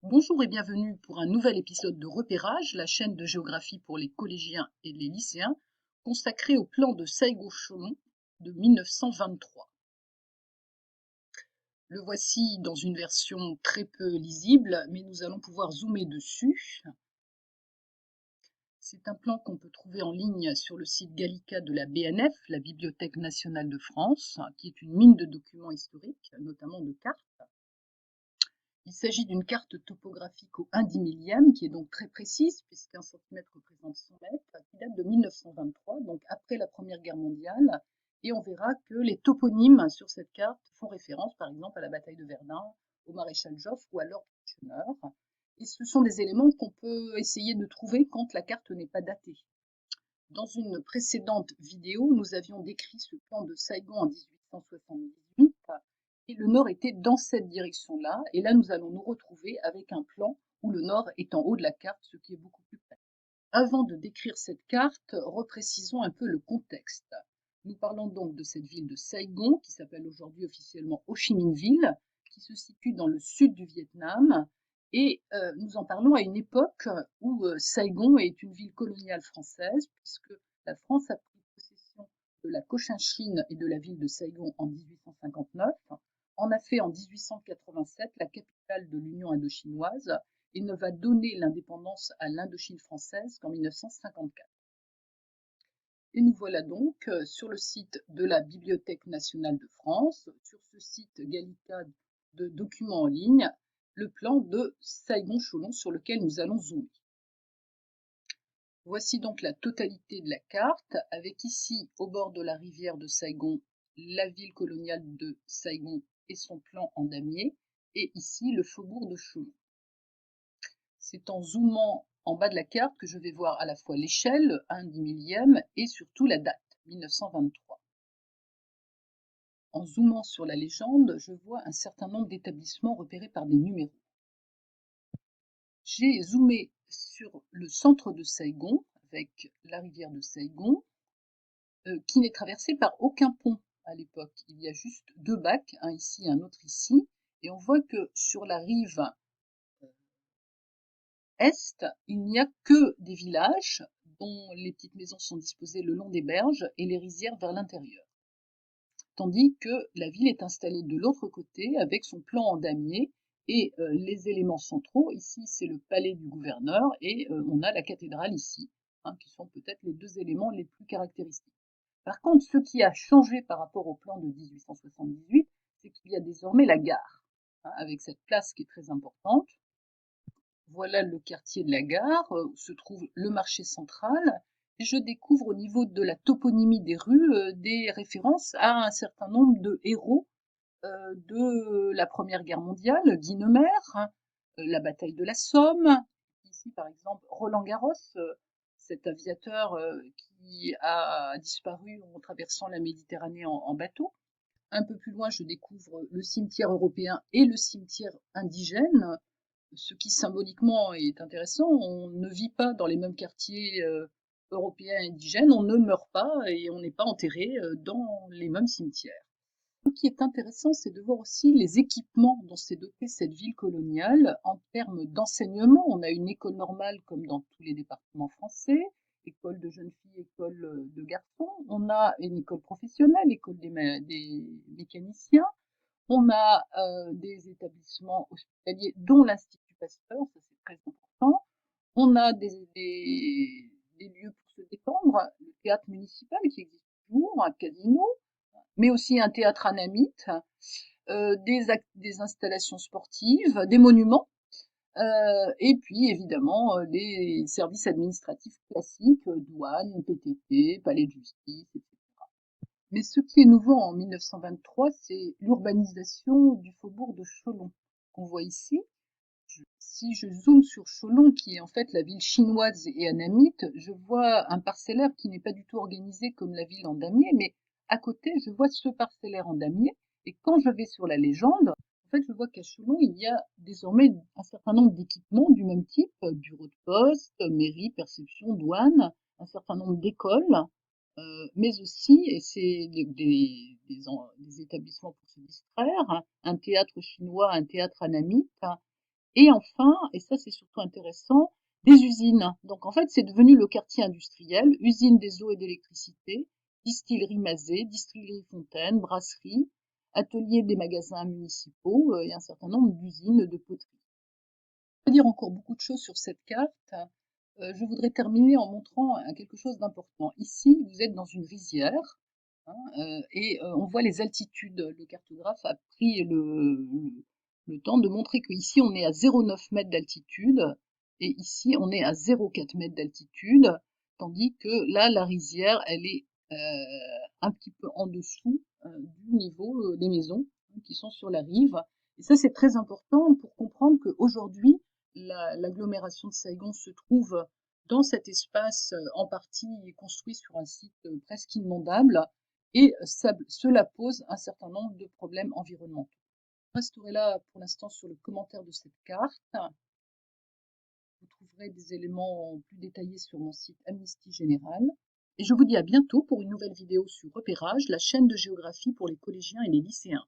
Bonjour et bienvenue pour un nouvel épisode de Repérage, la chaîne de géographie pour les collégiens et les lycéens, consacrée au plan de Saigon-Cholon de 1923. Le voici dans une version très peu lisible, mais nous allons pouvoir zoomer dessus. C'est un plan qu'on peut trouver en ligne sur le site Gallica de la BNF, la Bibliothèque nationale de France, qui est une mine de documents historiques, notamment de cartes. Il s'agit d'une carte topographique au 1/1000e, qui est donc très précise, puisqu'un centimètre représente 100 mètres, qui date de 1923, donc après la Première Guerre mondiale. Et on verra que les toponymes sur cette carte font référence, par exemple, à la bataille de Verdun, au maréchal Joffre ou à Lord Kitchener. Et ce sont des éléments qu'on peut essayer de trouver quand la carte n'est pas datée. Dans une précédente vidéo, nous avions décrit ce plan de Saigon en 1878 et le nord était dans cette direction-là. Et là, nous allons nous retrouver avec un plan où le nord est en haut de la carte, ce qui est beaucoup plus près. Avant de décrire cette carte, reprécisons un peu le contexte. Nous parlons donc de cette ville de Saigon, qui s'appelle aujourd'hui officiellement Ho Chi Minh Ville, qui se situe dans le sud du Vietnam. Et nous en parlons à une époque où Saigon est une ville coloniale française, puisque la France a pris possession de la Cochinchine et de la ville de Saigon en 1859, en a fait en 1887 la capitale de l'Union indochinoise et ne va donner l'indépendance à l'Indochine française qu'en 1954. Et nous voilà donc sur le site de la Bibliothèque nationale de France, sur ce site Gallica de documents en ligne, le plan de Saigon-Cholon sur lequel nous allons zoomer. Voici donc la totalité de la carte, avec ici, au bord de la rivière de Saigon, la ville coloniale de Saigon et son plan en damier, et ici le faubourg de Cholon. C'est en zoomant en bas de la carte que je vais voir à la fois l'échelle, 1/1000e, et surtout la date, 1923. En zoomant sur la légende, je vois un certain nombre d'établissements repérés par des numéros. J'ai zoomé sur le centre de Saigon, avec la rivière de Saigon, qui n'est traversée par aucun pont à l'époque. Il y a juste deux bacs, un ici et un autre ici, et on voit que sur la rive est, il n'y a que des villages dont les petites maisons sont disposées le long des berges et les rizières vers l'intérieur. Tandis que la ville est installée de l'autre côté avec son plan en damier et les éléments centraux. Ici, c'est le palais du gouverneur et on a la cathédrale ici, hein, qui sont peut-être les deux éléments les plus caractéristiques. Par contre, ce qui a changé par rapport au plan de 1878, c'est qu'il y a désormais la gare, hein, avec cette place qui est très importante. Voilà le quartier de la gare, où se trouve le marché central. Et je découvre au niveau de la toponymie des rues des références à un certain nombre de héros de la Première Guerre mondiale, Guynemer, la bataille de la Somme, ici par exemple Roland Garros, cet aviateur qui a disparu en traversant la Méditerranée en bateau. Un peu plus loin, je découvre le cimetière européen et le cimetière indigène, ce qui symboliquement est intéressant. On ne vit pas dans les mêmes quartiers européens et indigènes, on ne meurt pas et on n'est pas enterré dans les mêmes cimetières. Ce qui est intéressant, c'est de voir aussi les équipements dont s'est dotée cette ville coloniale en termes d'enseignement. On a une école normale comme dans tous les départements français, école de jeunes filles, école de garçons. On a une école professionnelle, école des mécaniciens. On a des établissements hospitaliers, dont l'Institut Pasteur, ça c'est très important. On a des lieux pour se détendre, le théâtre municipal qui existe toujours, un casino, mais aussi un théâtre anamite, des installations sportives, des monuments, et puis évidemment les services administratifs classiques, douane, PTT, palais de justice, etc. Mais ce qui est nouveau en 1923, c'est l'urbanisation du faubourg de Cholon, qu'on voit ici. Si je zoome sur Cholon, qui est en fait la ville chinoise et annamite, je vois un parcellaire qui n'est pas du tout organisé comme la ville en damier, mais à côté, je vois ce parcellaire en damier, et quand je vais sur la légende, en fait, je vois qu'à Cholon, il y a désormais un certain nombre d'équipements du même type, bureau de poste, mairie, perception, douane, un certain nombre d'écoles, mais aussi, et c'est des établissements pour se distraire, hein, un théâtre chinois, un théâtre annamite, Et enfin, et ça c'est surtout intéressant, des usines. Donc en fait, c'est devenu le quartier industriel, usine des eaux et d'électricité, distillerie Mazet, distillerie Fontaine, brasserie, atelier des magasins municipaux et un certain nombre d'usines de poterie. On peut dire encore beaucoup de choses sur cette carte. Je voudrais terminer en montrant quelque chose d'important. Ici, vous êtes dans une rizière, hein, on voit les altitudes. Le cartographe a pris le temps de montrer qu'ici, on est à 0,9 mètres d'altitude et ici, on est à 0,4 mètres d'altitude, tandis que là, la rizière, elle est un petit peu en dessous du niveau des maisons hein, qui sont sur la rive. Et ça, c'est très important pour comprendre qu'aujourd'hui, l'agglomération de Saigon se trouve dans cet espace en partie construit sur un site presque inondable et cela pose un certain nombre de problèmes environnementaux. Je resterai là pour l'instant sur le commentaire de cette carte. Vous trouverez des éléments plus détaillés sur mon site Amnesty Général. Et je vous dis à bientôt pour une nouvelle vidéo sur Repérage, la chaîne de géographie pour les collégiens et les lycéens.